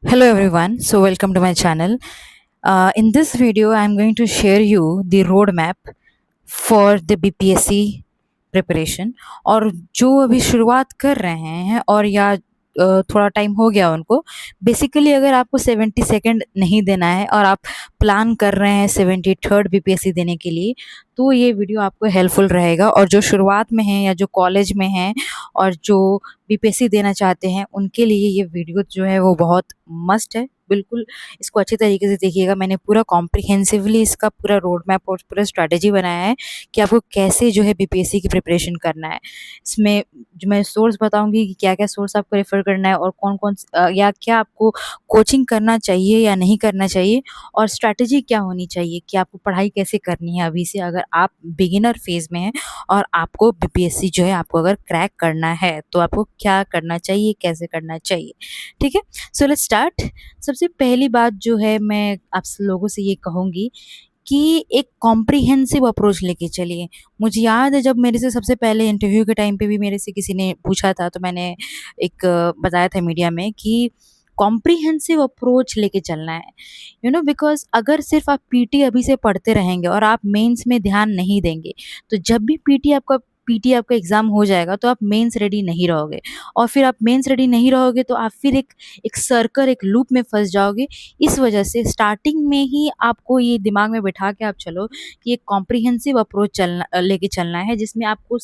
Hello everyone, so welcome to my channel. In this video, I'm going to share you the roadmap for the BPSC preparation. और जो अभी शुरुआत कर रहे हैं और या थोड़ा टाइम हो गया उनको, बेसिकली अगर आपको 72nd नहीं देना है और आप प्लान कर रहे हैं 73rd बीपीएससी देने के लिए, तो ये वीडियो आपको हेल्पफुल रहेगा। और जो शुरुआत में हैं या जो कॉलेज में हैं और जो बीपीएससी देना चाहते हैं, उनके लिए ये वीडियो जो है वो बहुत मस्ट है। बिल्कुल इसको अच्छे तरीके से देखिएगा। मैंने पूरा कॉम्प्रिहेंसिवली इसका पूरा रोड मैप और पूरा स्ट्रैटेजी बनाया है कि आपको कैसे जो है बीपीएससी की प्रिपरेशन करना है। इसमें जो मैं सोर्स बताऊंगी कि क्या क्या सोर्स आपको रेफर करना है और कौन कौन या क्या आपको कोचिंग करना चाहिए या नहीं करना चाहिए, और स्ट्रैटेजी क्या होनी चाहिए कि आपको पढ़ाई कैसे करनी है अभी से, अगर आप बिगिनर फेज में हैं और आपको बीपीएससी जो है आपको अगर क्रैक करना है तो आपको क्या करना चाहिए, कैसे करना चाहिए। ठीक है, सो लेट्स स्टार्ट। सबसे पहली बात जो है मैं आप लोगों से ये कहूँगी कि एक कॉम्प्रिहेंसिव अप्रोच लेके चलिए। मुझे याद है जब मेरे से सबसे पहले इंटरव्यू के टाइम पे भी मेरे से किसी ने पूछा था, तो मैंने एक बताया था मीडिया में कि कॉम्प्रिहेंसिव अप्रोच लेके चलना है। बिकॉज़ अगर सिर्फ आप पीटी अभी से पढ़ते रहेंगे और आप मेंस में ध्यान नहीं देंगे, तो जब भी पीटी आपका एग्ज़ाम हो जाएगा तो आप मेंस रेडी नहीं रहोगे, और फिर आप मेंस रेडी नहीं रहोगे तो आप फिर एक एक सर्कल, एक लूप में फँस जाओगे। इस वजह से स्टार्टिंग में ही आपको ये दिमाग में बिठा के आप चलो कि एक कॉम्प्रिहेंसिव अप्रोच लेके चलना है, जिसमें आपको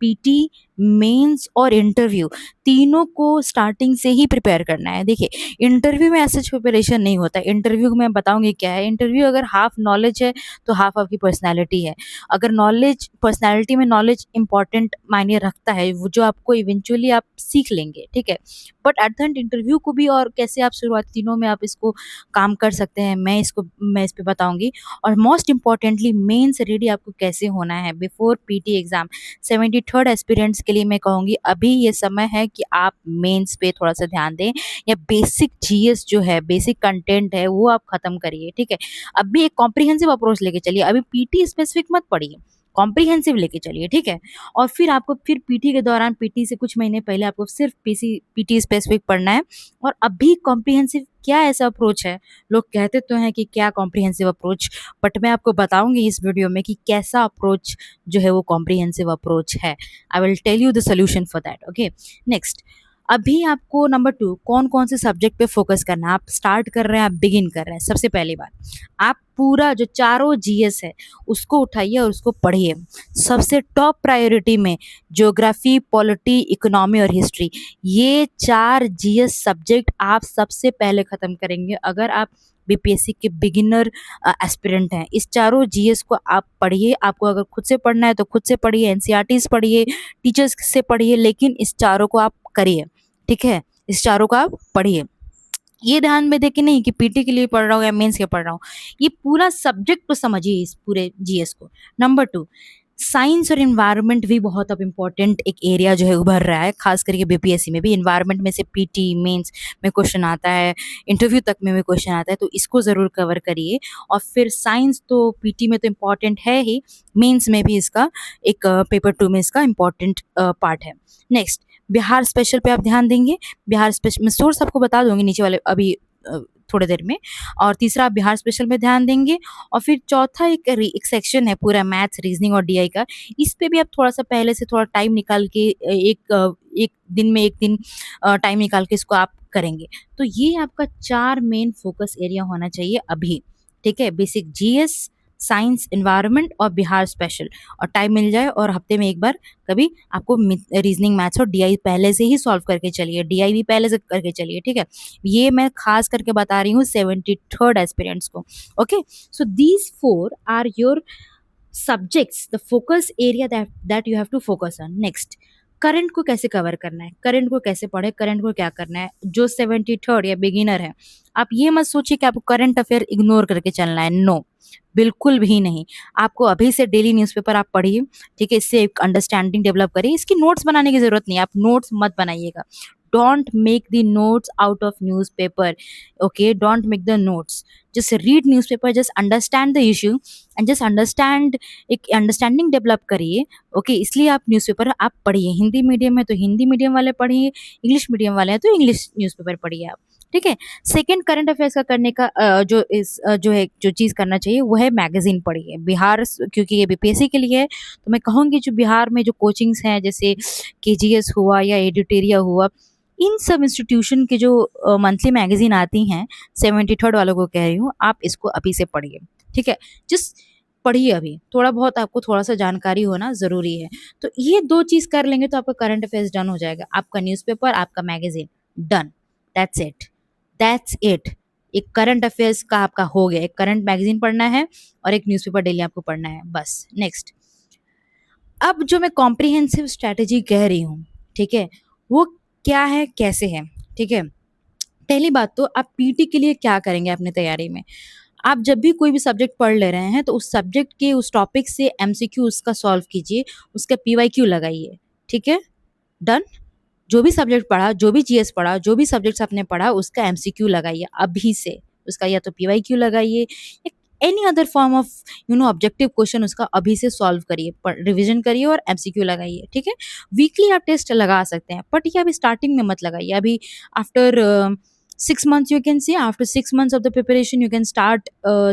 पीटी, मेंस और इंटरव्यू तीनों को स्टार्टिंग से ही प्रिपेयर करना है। देखिए, इंटरव्यू में ऐसा प्रिपरेशन नहीं होता। इंटरव्यू में बताऊंगी क्या है। इंटरव्यू अगर हाफ नॉलेज है तो हाफ आपकी पर्सनैलिटी है। अगर नॉलेज, पर्सनैलिटी में नॉलेज इंपॉर्टेंट मायने रखता है, वो जो आपको इवेंचुअली आप सीख लेंगे, ठीक है। But at the and interview को भी, और कैसे आप शुरुआती दिनों में आप इसको काम कर सकते हैं, मैं इस पे बताऊंगी। और मोस्ट इम्पॉर्टेंटली मेंस रेडी आपको कैसे होना है before PT exam. 73rd aspirants के लिए मैं कहूँगी अभी ये समय है कि आप मेंस पे थोड़ा सा ध्यान दें, या बेसिक जीएस जो है, बेसिक कंटेंट है, वो आप खत्म करिए, ठीक है। अभी एक कॉम्प्रिहेंसिव अप्रोच लेके चलिए। अभी पीटी स्पेसिफिक मत पढ़िए, कॉम्प्रिहेंसिव लेके चलिए, ठीक है। और फिर आपको फिर पीटी के दौरान, पीटी से कुछ महीने पहले आपको सिर्फ पीटी स्पेसिफिक पढ़ना है। और अभी कॉम्प्रिहेंसिव क्या ऐसा अप्रोच है, लोग कहते तो हैं कि क्या कॉम्प्रिहेंसिव अप्रोच, बट मैं आपको बताऊंगी इस वीडियो में कि कैसा अप्रोच जो है वो कॉम्प्रिहेंसिव अप्रोच है। I will tell you the solution for that. Okay, next. अभी आपको नंबर 2 कौन-कौन से सब्जेक्ट पे फ़ोकस करना है। आप स्टार्ट कर रहे हैं, आप बिगिन कर रहे हैं। सबसे पहली बात, आप पूरा जो चारों जीएस है, उसको उठाइए और उसको पढ़िए। सबसे टॉप प्रायोरिटी में ज्योग्राफ़ी, पॉलिटी, इकोनॉमी और हिस्ट्री, ये 4 जीएस सब्जेक्ट आप सबसे पहले ख़त्म करेंगे अगर आप बीपीएससी के बिगिनर एस्पिरेंट हैं। इस चारों जीएस को आप पढ़िए। आपको अगर खुद से पढ़ना है तो खुद से पढ़िए, एनसीईआरटीज़ पढ़िए, टीचर्स से पढ़िए, लेकिन इस चारों को आप करिए, ठीक है? इस चारों को आप पढ़िए। ये ध्यान में देके नहीं कि पीटी के लिए पढ़ रहा हूँ या मेंस के पढ़ रहा हूँ। ये पूरा सब्जेक्ट को समझिए, इस पूरे जीएस को। नंबर 2, साइंस और एनवायरनमेंट भी बहुत अब इम्पोर्टेंट एक एरिया जो है उभर रहा है, खास करके बीपीएससी में भी। एनवायरनमेंट में से पीटी, मेंस में क्वेश्चन आता है, इंटरव्यू तक में भी क्वेश्चन आता है, तो इसको ज़रूर कवर करिए। और फिर साइंस तो पीटी में तो इम्पॉर्टेंट है ही, मेंस में भी इसका एक पेपर 2 में इसका इम्पॉर्टेंट पार्ट है। नेक्स्ट, बिहार स्पेशल पे आप ध्यान देंगे। बिहार स्पेशल मैं सोर्स आपको बता दूंगी नीचे वाले अभी थोड़ी देर में। और तीसरा, आप बिहार स्पेशल में ध्यान देंगे। और फिर चौथा एक सेक्शन है पूरा मैथ्स, रीजनिंग और डीआई का। इस पे भी आप थोड़ा सा पहले से थोड़ा टाइम निकाल के एक दिन में एक दिन टाइम निकाल के इसको आप करेंगे। तो ये आपका 4 मेन फोकस एरिया होना चाहिए अभी, ठीक है। बेसिक जीएस, साइंस, एनवायरनमेंट और बिहार स्पेशल। और टाइम मिल जाए और हफ्ते में एक बार कभी आपको रीजनिंग, मैथ्स और डीआई पहले से ही सॉल्व करके चलिए, डीआई भी पहले से करके चलिए, ठीक है। ये मैं खास करके बता रही हूँ 73rd एस्पिरेंट्स को। Okay, so these 4 are your subjects, the focus area that you have to focus on. Next, current को कैसे कवर करना है, करंट को कैसे पढ़े, करंट को क्या करना है। जो 73rd या बिगिनर है, आप ये मत सोचिए कि आपको करंट अफेयर इग्नोर करके चलना है। नो, बिल्कुल भी नहीं। आपको अभी से डेली न्यूज़पेपर आप पढ़िए, ठीक है। इससे एक अंडरस्टैंडिंग डेवलप करिए। इसकी नोट्स बनाने की ज़रूरत नहीं है, आप नोट्स मत बनाइएगा। Don't make the notes out of newspaper, okay. Don't make the notes, just read newspaper, just understand the issue and just understand, एक अंडरस्टैंडिंग डेवलप करिए। ओके, इसलिए आप न्यूज़पेपर आप पढ़िए। हिंदी मीडियम है तो हिंदी मीडियम वाले पढ़िए, इंग्लिश मीडियम वाले हैं तो इंग्लिश न्यूज़पेपर पढ़िए आप। ठीक है। सेकंड करंट अफेयर्स का करने का जो है जो चीज़ करना चाहिए वो है मैगज़ीन पढ़िए। क्योंकि ये बीपीएससी के लिए है, तो मैं कहूँगी जो बिहार में जो कोचिंग्स हैं जैसे केजीएस हुआ या एडिटेरिया हुआ, इन सब इंस्टीट्यूशन के जो मंथली मैगज़ीन आती हैं, 73rd वालों को कह रही हूँ, आप इसको अभी से पढ़िए। ठीक है? जस्ट पढ़िए अभी, थोड़ा बहुत आपको थोड़ा-सा जानकारी होना ज़रूरी है। तो ये 2 चीज़ कर लेंगे तो आपका करंट अफेयर्स डन हो जाएगा। आपका न्यूज़पेपर, आपका magazine done. That's it, that's it. एक करंट अफेयर्स का आपका हो गया। एक करंट मैगज़ीन पढ़ना है और एक न्यूज़पेपर डेली आपको पढ़ना है, बस। नेक्स्ट, अब जो मैं कॉम्प्रिहेंसिव स्ट्रैटेजी कह रही हूँ, ठीक है? वो क्या है, कैसे है? ठीक है? पहली बात तो आप पीटी के लिए क्या करेंगे अपनी तैयारी में? आप जब भी कोई भी सब्जेक्ट पढ़ ले रहे हैं तो उस सब्जेक्ट के उस टॉपिक से एमसीक्यू उसका सॉल्व कीजिए, उसका पीवाईक्यू लगाइए। ठीक है? डन? जो भी सब्जेक्ट पढ़ा, जो भी जीएस पढ़ा, जो भी सब्जेक्ट्स आपने पढ़ा उसका एमसीक्यू लगाइए अभी से। उसका या तो पीवाईक्यू लगाइए या any other form of objective question उसका अभी से सॉल्व करिए, रिवीजन करिए और एमसीक्यू लगाइए। ठीक है? वीकली आप टेस्ट लगा सकते हैं, बट ये अभी स्टार्टिंग में मत लगाइए। अभी after 6 months you can say, after 6 months of the preparation you can start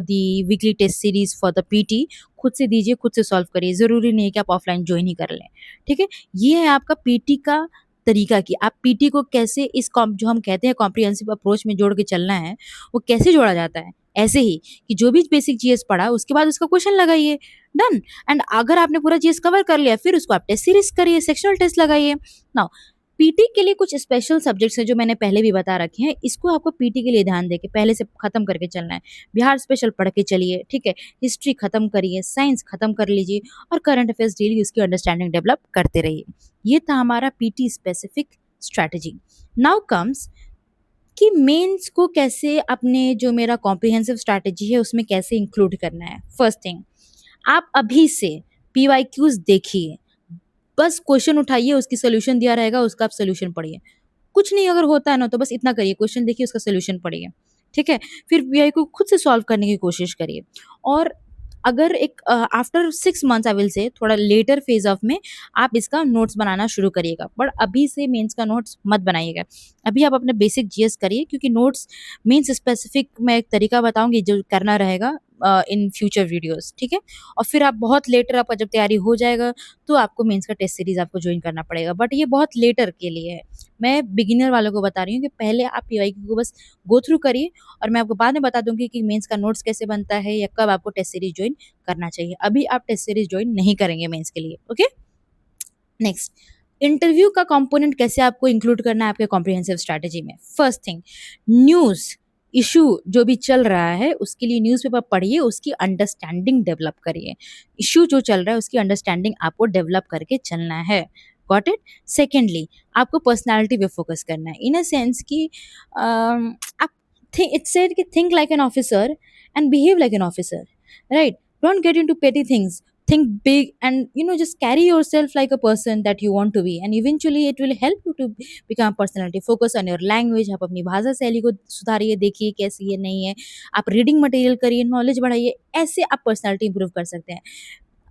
the weekly test series for the PT। खुद से दीजिए, खुद से सॉल्व करिए। ज़रूरी नहीं है कि आप ऑफलाइन जॉइन ही कर लें। ठीक है? ये है आपका पीटी का तरीका कि आप पीटी को कैसे जो हम कहते हैं कॉम्प्रिहेंसिव अप्रोच में जोड़ के चलना है, वो कैसे जोड़ा जाता है? ऐसे ही कि जो भी बेसिक जीएस पढ़ा उसके बाद उसका क्वेश्चन लगाइए, डन। एंड अगर आपने पूरा जीएस कवर कर लिया फिर उसको आप टेस्ट सीरीज करिए, सेक्शनल टेस्ट लगाइए। नाउ पीटी के लिए कुछ स्पेशल सब्जेक्ट्स हैं जो मैंने पहले भी बता रखे हैं, इसको आपको पीटी के लिए ध्यान देके पहले से खत्म करके चलना है। बिहार स्पेशल पढ़ के चलिए, ठीक है? हिस्ट्री खत्म करिए, साइंस खत्म कर लीजिए और करंट अफेयर्स डेली उसकी अंडरस्टैंडिंग डेवलप करते रहिए। ये था हमारा PT specific strategy. Now comes कि मेंस को कैसे अपने जो मेरा कॉम्प्रिहेंसिव स्ट्रैटेजी है उसमें कैसे इंक्लूड करना है। फर्स्ट थिंग, आप अभी से पीवाईक्यूज देखिए, बस क्वेश्चन उठाइए, उसकी सॉल्यूशन दिया रहेगा, उसका आप सॉल्यूशन पढ़िए। कुछ नहीं अगर होता है ना तो बस इतना करिए, क्वेश्चन देखिए, उसका सॉल्यूशन पढ़िए। ठीक है? फिर पीआई को खुद से सॉल्व करने की कोशिश करिए। और अगर एक after 6 months I will say थोड़ा लेटर फेज ऑफ में आप इसका नोट्स बनाना शुरू करिएगा, बट अभी से मेंस का नोट्स मत बनाइएगा। अभी आप अपने बेसिक जीएस करिए, क्योंकि नोट्स मेंस स्पेसिफिक मैं एक तरीका बताऊंगी जो करना रहेगा इन फ्यूचर वीडियोस। ठीक है? और फिर आप बहुत लेटर आपका जब तैयारी हो जाएगा तो आपको मेंस का टेस्ट सीरीज आपको ज्वाइन करना पड़ेगा, बट ये बहुत लेटर के लिए है। मैं बिगिनर वालों को बता रही हूँ कि पहले आप पीवाईक्यू को बस गो थ्रू करिए और मैं आपको बाद में बता दूंगी कि मेंस का नोट्स कैसे बनता है या कब आपको टेस्ट सीरीज ज्वाइन करना चाहिए। अभी आप टेस्ट सीरीज ज्वाइन नहीं करेंगे मेंस के लिए। ओके? नेक्स्ट, इंटरव्यू का कंपोनेंट कैसे आपको इंक्लूड करना है आपके कॉम्प्रिहेंसिव स्ट्रैटेजी में। फर्स्ट थिंग, न्यूज़ इशू जो भी चल रहा है उसके लिए न्यूज़पेपर पढ़िए, उसकी अंडरस्टैंडिंग डेवलप करिए। इशू जो चल रहा है उसकी अंडरस्टैंडिंग आपको डेवलप करके चलना है। Got it? सेकेंडली, आपको पर्सनैलिटी पे फोकस करना है, इन अ सेंस कि आप इट्स सेड कि think like an officer and behave like an officer, right? Don't get into petty things, think big, and just carry yourself like a person that you want to be, and eventually it will help you to become personality। focus on your language, आप अपनी भाषा शैली को सुधारिए, देखिए कैसी है नहीं है, आप रीडिंग मटेरियल करिए, नॉलेज बढ़ाइए, ऐसे आप पर्सनालिटी इंप्रूव कर सकते हैं।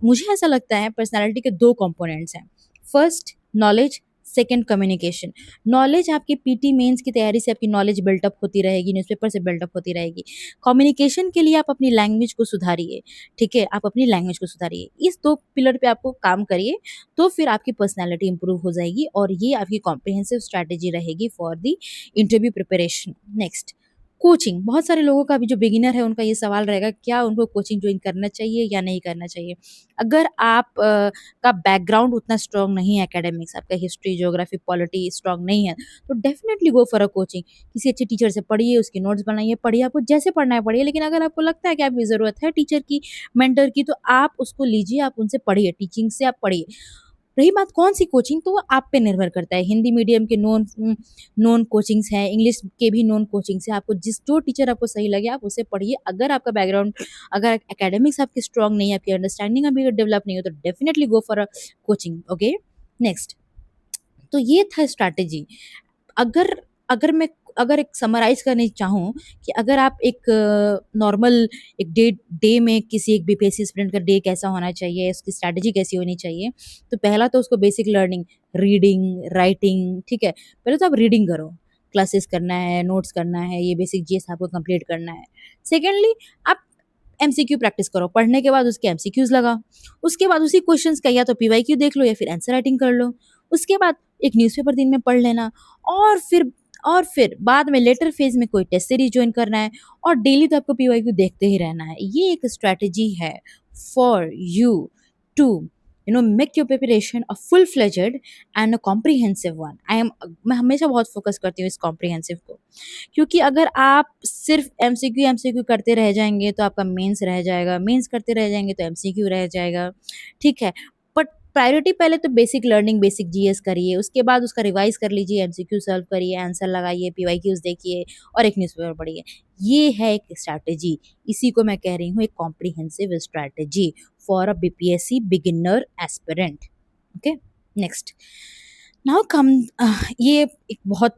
मुझे ऐसा लगता है पर्सनालिटी के 2 कंपोनेंट्स हैं। First knowledge, second communication. Knowledge आपकी पीटी मेंस की तैयारी से आपकी नॉलेज बिल्टअप होती रहेगी, न्यूज़पेपर से बिल्टअप होती रहेगी। कम्युनिकेशन के लिए आप अपनी लैंग्वेज को सुधारिए। ठीक है? आप अपनी लैंग्वेज को सुधारिए, इस 2 पिलर पे आपको काम करिए, तो फिर आपकी पर्सनैलिटी इंप्रूव हो जाएगी और ये आपकी कॉम्प्रिहेंसिव स्ट्रैटेजी रहेगी for the interview preparation. Next, coaching. बहुत सारे लोगों का अभी जो बिगिनर है उनका ये सवाल रहेगा, क्या उनको कोचिंग ज्वाइन करना चाहिए या नहीं करना चाहिए। अगर आप का बैकग्राउंड उतना स्ट्रांग नहीं है, एकेडमिक्स आपका हिस्ट्री, ज्योग्राफी, पॉलिटी स्ट्रांग नहीं है, तो definitely go for a coaching. किसी अच्छे टीचर से पढ़िए, उसके नोट्स बनाइए, पढ़िए, आपको जैसे पढ़ना है पढ़िए। लेकिन अगर आपको लगता है कि आपकी ज़रूरत है टीचर की, मेंटर की, तो आप उसको लीजिए, आप उनसे पढ़िए, टीचिंग से आप पढ़िए। रही बात कौन सी कोचिंग, तो वो आप पे निर्भर करता है। हिंदी मीडियम के नॉन कोचिंग्स हैं, इंग्लिश के भी नॉन कोचिंग्स हैं। आपको जो टीचर आपको सही लगे आप उससे पढ़िए। अगर आपका बैकग्राउंड, अगर एकेडमिक्स आपके स्ट्रांग नहीं है, आपकी अंडरस्टैंडिंग अभी डेवलप नहीं हो, तो definitely go for a coaching. Okay? Next, तो ये था स्ट्रैटेजी। अगर अगर मैं अगर एक समराइज़ करनी चाहूँ कि अगर आप एक नॉर्मल एक डे में किसी एक बीपीएससी स्टूडेंट का डे कैसा होना चाहिए, उसकी स्ट्रैटेजी कैसी होनी चाहिए, तो पहला तो उसको बेसिक लर्निंग, रीडिंग, राइटिंग, ठीक है? पहले तो आप रीडिंग करो, क्लासेस करना है, नोट्स करना है, ये बेसिक जीएस आपको कंप्लीट करना है। सेकेंडली आप एमसीक्यू प्रैक्टिस करो, पढ़ने के बाद उसके एमसीक्यूज़ लगाओ। उसके बाद उसी क्वेश्चंस का या तो पीवाईक्यू देख लो या फिर आंसर राइटिंग कर लो। उसके बाद एक न्यूज़पेपर दिन में पढ़ लेना और फिर बाद में लेटर फेज़ में कोई टेस्ट सीरीज़ जॉइन करना है और डेली तो आपको पीवाईक्यू देखते ही रहना है। ये एक स्ट्रैटेजी है for you to make your preparation a full fledged and a comprehensive one. मैं हमेशा बहुत फोकस करती हूँ इस कॉम्प्रिहेंसिव को, क्योंकि अगर आप सिर्फ एमसीक्यू करते रह जाएँगे तो आपका मेंस रह जाएगा, मेंस करते रह जाएँगे तो एमसीक्यू रह जाएगा, ठीक है? बट प्रायोरिटी पहले तो बेसिक लर्निंग, बेसिक जीएस करिए, उसके बाद उसका रिवाइज़ कर लीजिए, एमसीक्यू सॉल्व करिए, आंसर लगाइए, पीवाईक्यूज़ देखिए और एक न्यूज़पेपर पढ़िए। ये है एक स्ट्रैटेजी, इसी को मैं कह रही हूँ एक comprehensive strategy for a BPSC beginner aspirant. Okay, next. Now come ये एक बहुत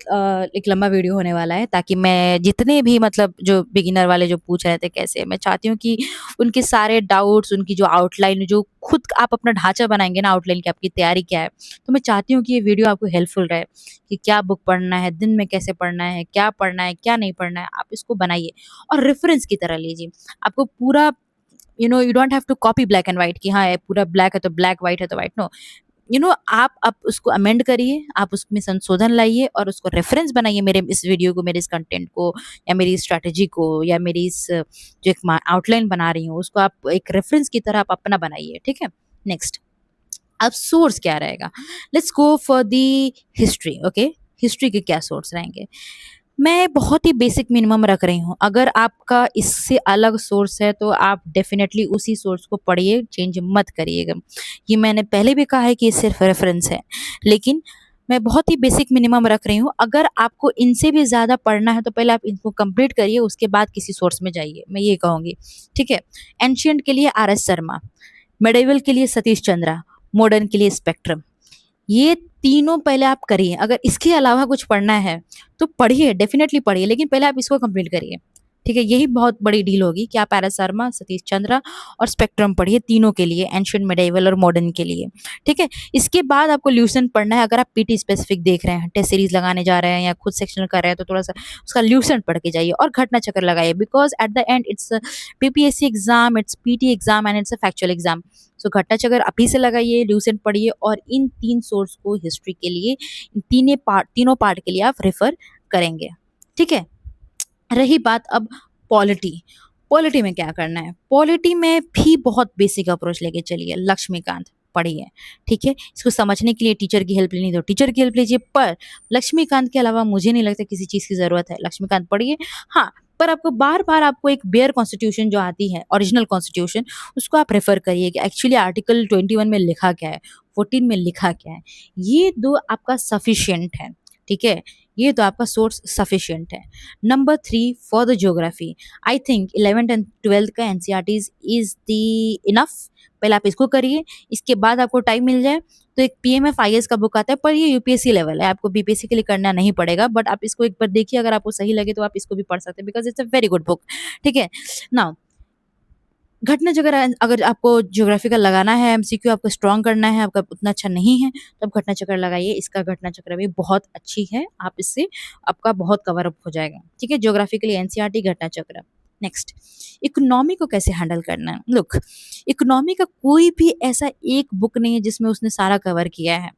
एक लंबा वीडियो होने वाला है, ताकि मैं जितने भी मतलब जो बिगिनर वाले जो पूछ रहे थे कैसे, मैं चाहती हूँ कि उनके सारे डाउट्स, उनकी जो आउटलाइन, जो खुद आप अपना ढांचा बनाएँगे ना आउटलाइन की, आपकी तैयारी क्या है, तो मैं चाहती हूँ कि ये वीडियो आपको हेल्पफुल रहे कि क्या बुक पढ़ना है, दिन में कैसे पढ़ना है, क्या नहीं पढ़ना है, आप इसको बनाइए और रेफ़रेंस की तरह लीजिए। आपको पूरा you don't have to copy black and white कि हाँ, ये पूरा ब्लैक है तो ब्लैक, व्हाइट है तो व्हाइट, नो। आप उसको अमेंड करिए, आप उसमें संशोधन लाइए और उसको रेफ़रेंस बनाइए, मेरे इस वीडियो को, मेरे इस कंटेंट को या मेरी स्ट्रैटेजी को या मेरी इस जो एक मा आउटलाइन बना रही हूँ, उसको आप एक रेफ़रेंस की तरह आप अपना बनाइए, ठीक है? नेक्स्ट, अब सोर्स क्या रहेगा? Let's go for the history, okay? History के क्या सोर्स रहेंगे? मैं बहुत ही बेसिक मिनिमम रख रही हूँ। अगर आपका इससे अलग सोर्स है तो आप डेफ़िनेटली उसी सोर्स को पढ़िए, चेंज मत करिएगा। ये मैंने पहले भी कहा है कि ये सिर्फ़ रेफ़रेंस है। लेकिन मैं बहुत ही बेसिक मिनिमम रख रही हूँ। अगर आपको इनसे भी ज़्यादा पढ़ना है तो पहले आप इनको कंप्लीट करिए, उसके बाद किसी सोर्स में जाइए, मैं ये कहूँगी। ठीक है? एंशिएंट के लिए आर.एस. शर्मा, मिडेवल के लिए सतीश चंद्रा, मॉडर्न के लिए स्पेक्ट्रम। ये तीनों पहले आप करिए। अगर इसके अलावा कुछ पढ़ना है, तो पढ़िए, डेफ़िनेटली पढ़िए, लेकिन पहले आप इसको कंप्लीट करिए। ठीक है? यही बहुत बड़ी डील होगी कि आप आर.एस. शर्मा, सतीश चंद्रा और स्पेक्ट्रम पढ़िए तीनों के लिए, एंशिएंट, मिडेवल और मॉडर्न के लिए। ठीक है? इसके बाद आपको ल्यूसेंट पढ़ना है। अगर आप पीटी स्पेसिफिक देख रहे हैं, टेस्ट सीरीज़ लगाने जा रहे हैं या खुद सेक्शनल कर रहे हैं, तो थोड़ा-सा उसका ल्यूसेंट पढ़ के जाइए और घटना चक्र लगाइए, because at the end it's a BPSC exam, it's PT exam and it's a factual exam. So घटना चक्र अभी से लगाइए, ल्यूसेंट पढ़िए और इन 3 सोर्स को हिस्ट्री के लिए, तीनों पार्ट के लिए आप रेफ़र करेंगे। ठीक है? रही बात अब पॉलिटी, पॉलिटी में क्या करना है? पॉलिटी में भी बहुत बेसिक अप्रोच लेके चलिए, लक्ष्मीकांत पढ़िए, ठीक है? इसको समझने के लिए टीचर की हेल्प लेनी तो टीचर की हेल्प लीजिए, पर लक्ष्मीकांत के अलावा मुझे नहीं लगता किसी चीज़ की ज़रूरत है। लक्ष्मीकांत पढ़िए, हाँ, पर आपको बार-बार आपको एक बेयर कॉन्स्टिट्यूशन जो आती है, ओरिजिनल कॉन्स्टिट्यूशन, उसको आप रेफ़र करिए कि एक्चुअली आर्टिकल 21 में लिखा क्या है, 14 में लिखा क्या है। ये 2 आपका सफिशिएंट है, ठीक है? ये तो आपका सोर्स सफिशिएंट है। Number 3 for the geography, I think 11th and 12th का एनसीईआरटीज़ इज़ द इनफ। पहले आप इसको करिए, इसके बाद आपको टाइम मिल जाए तो एक पीएमएफ आईएएस का बुक आता है, पर ये यूपीएससी लेवल है, आपको बीपीएससी के लिए करना नहीं पड़ेगा, बट आप इसको एक बार देखिए, अगर आपको सही लगे तो आप इसको भी पढ़ सकते हैं, because it's a very good book. ठीक है? नाउ घटना जगह अगर आपको ज्योग्राफी का लगाना है, एमसीक्यू आपको स्ट्रॉन्ग करना है, आपका उतना अच्छा नहीं है, तो आप घटना चक्र लगाइए। इसका घटना चक्र भी बहुत अच्छी है, आप इससे आपका बहुत कवर अप हो जाएगा। ठीक है? ज्योग्राफी के लिए एनसीईआरटी, घटना चक्र। नेक्स्ट, इकोनॉमी को कैसे हैंडल करना है? लुक, इकोनॉमी का कोई भी ऐसा एक बुक नहीं है जिसमें उसने सारा कवर किया है,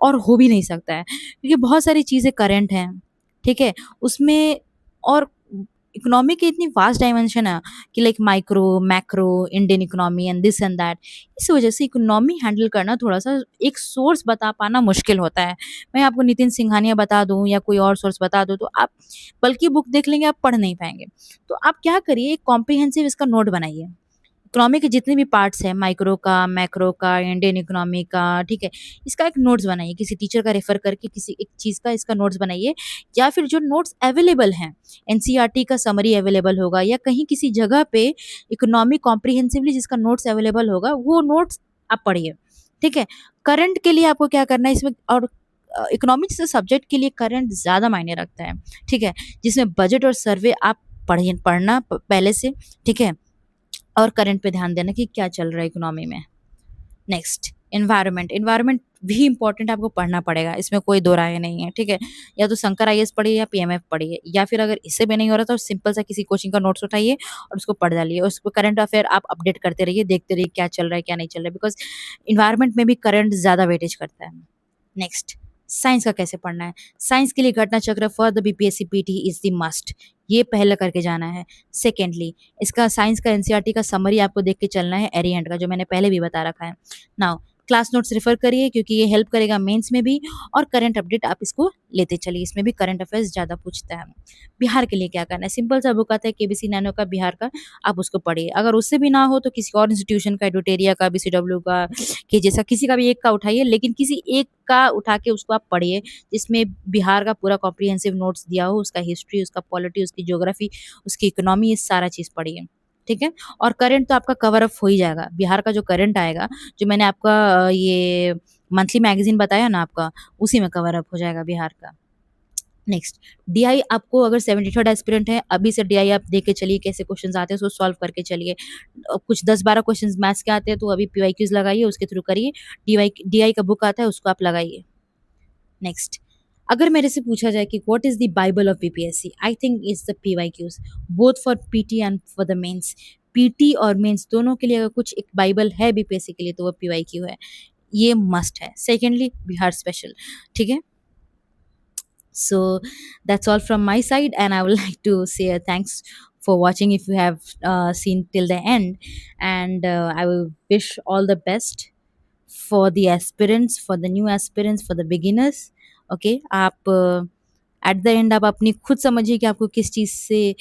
और हो भी नहीं सकता है, क्योंकि बहुत सारी चीज़ें करंट हैं, ठीक है? उसमें और इकोनॉमी की इतनी वास्ट डायमेंशन है कि like micro, macro, Indian economy and this and that. इस वजह से इकोनॉमी हैंडल करना थोड़ा-सा, एक सोर्स बता पाना मुश्किल होता है। मैं आपको नितिन सिंघानिया बता दूँ या कोई और सोर्स बता दूँ, तो आप बल्कि बुक देख लेंगे, आप पढ़ नहीं पाएँगे। तो आप क्या करिए, एक कॉम्प्रिहेंसिव इसका नोट बनाइए। इकोनॉमी के जितने भी पार्ट्स हैं, माइक्रो का, मैक्रो का, इंडियन इकोनॉमी का, ठीक है? इसका एक नोट्स बनाइए, किसी टीचर का रेफ़र करके किसी एक चीज़ का इसका नोट्स बनाइए, या फिर जो नोट्स अवेलेबल हैं, एनसीईआरटी का समरी अवेलेबल होगा या कहीं किसी जगह पे इकोनॉमी कॉम्प्रिहेंसिवली जिसका नोट्स अवेलेबल होगा, वो नोट्स आप पढ़िए, ठीक है? करंट के लिए आपको क्या करना है इसमें, और इकोनॉमिक्स सब्जेक्ट के लिए करंट ज़्यादा मायने रखता है, ठीक है? जिसमें बजट और सर्वे आप पढ़ना पहले से, ठीक है? और करंट पे ध्यान देना कि क्या चल रहा है इकोनॉमी में। Next, environment. एनवायरनमेंट भी इंपॉर्टेंट आपको पढ़ना पड़ेगा, इसमें कोई दो राय नहीं है, ठीक है? या तो शंकर आईएएस पढ़िए या पीएमएफ पढ़िए, या फिर अगर इससे भी नहीं हो रहा तो सिंपल सा किसी कोचिंग का नोट्स उठाइए और उसको पढ़ डालिए। उसको करंट अफेयर आप अपडेट करते रहिए, देखते रहिए क्या चल रहा है क्या नहीं चल रहा है, बिकॉज इन्वायरमेंट में भी करंट ज़्यादा वेटेज करता है। नेक्स्ट, साइंस का कैसे पढ़ना है? साइंस के लिए घटना चक्र for the BPSC PT is the must, ये पहले करके जाना है। सेकेंडली, इसका साइंस का एनसीईआरटी का समरी आपको देख के चलना है एरिएंट का, जो मैंने पहले भी बता रखा है। नाउ क्लास नोट्स रेफर करिए क्योंकि ये हेल्प करेगा मेंस में भी, और करंट अपडेट आप इसको लेते चलिए, इसमें भी करंट अफेयर्स ज़्यादा पूछता है। बिहार के लिए क्या करना है? सिंपल सा बुक आता है केबीसी नैनो का बिहार का, आप उसको पढ़िए। अगर उससे भी ना हो तो किसी और इंस्टीट्यूशन का, एडुटेरिया का, बीसीडब्ल्यू का, कि जैसा किसी का भी एक का उठाइए, लेकिन किसी एक का उठा के उसको आप पढ़िए जिसमें बिहार का पूरा कॉम्प्रिहेंसिव नोट्स दिया हो, उसका हिस्ट्री, उसका पॉलिटी, उसकी ज्योग्राफी, उसकी इकोनॉमी, ये सारा चीज़ पढ़िए, ठीक है? और करंट तो आपका कवर अप हो ही जाएगा। बिहार का जो करंट आएगा, जो मैंने आपका ये मंथली मैगज़ीन बताया ना आपका, उसी में कवर अप हो जाएगा बिहार का। नेक्स्ट, डीआई आपको अगर 73rd एस्पिरेंट है, अभी से डीआई आप देख के चलिए कैसे क्वेश्चंस आते हैं, उसको सॉल्व करके चलिए। कुछ 10-12 क्वेश्चंस मैथ्स के आते हैं तो अभी पीवाईक्यूज लगाइए, उसके थ्रू करिए। डीआई का बुक आता है, उसको आप लगाइए। नेक्स्ट, अगर मेरे से पूछा जाए कि what is the Bible of BPSC, I think it's the PYQs, both for PT and for the mains. PT और मेंस दोनों के लिए अगर कुछ एक बाइबल है बीपीएससी के लिए तो वो पीवाईक्यू है, ये मस्ट है। सेकेंडली, बिहार स्पेशल, ठीक है? So that's all from my side, and I would like to say thanks for watching if you have seen till the end, and I will wish all the best for the aspirants, for the new aspirants, for the beginners. Okay, आप eight the and आप अपनी खुद समझिए कि आपको किस चीज़ से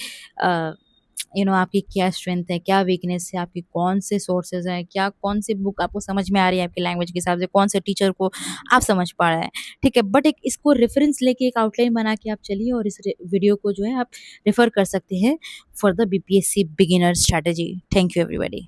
आपकी क्या स्ट्रेंथ है, क्या वीकनेस है, आपकी कौन से सोर्सेज हैं, क्या कौन सी बुक आपको समझ में आ रही है आपकी लैंग्वेज के हिसाब से, कौन से टीचर को आप समझ पा रहे हैं, ठीक है? बट एक इसको रेफरेंस लेके एक आउटलाइन बना के आप चलिए, और इस वीडियो को जो है आप रेफर कर सकते हैं for the BPSC beginner strategy. Thank you everybody.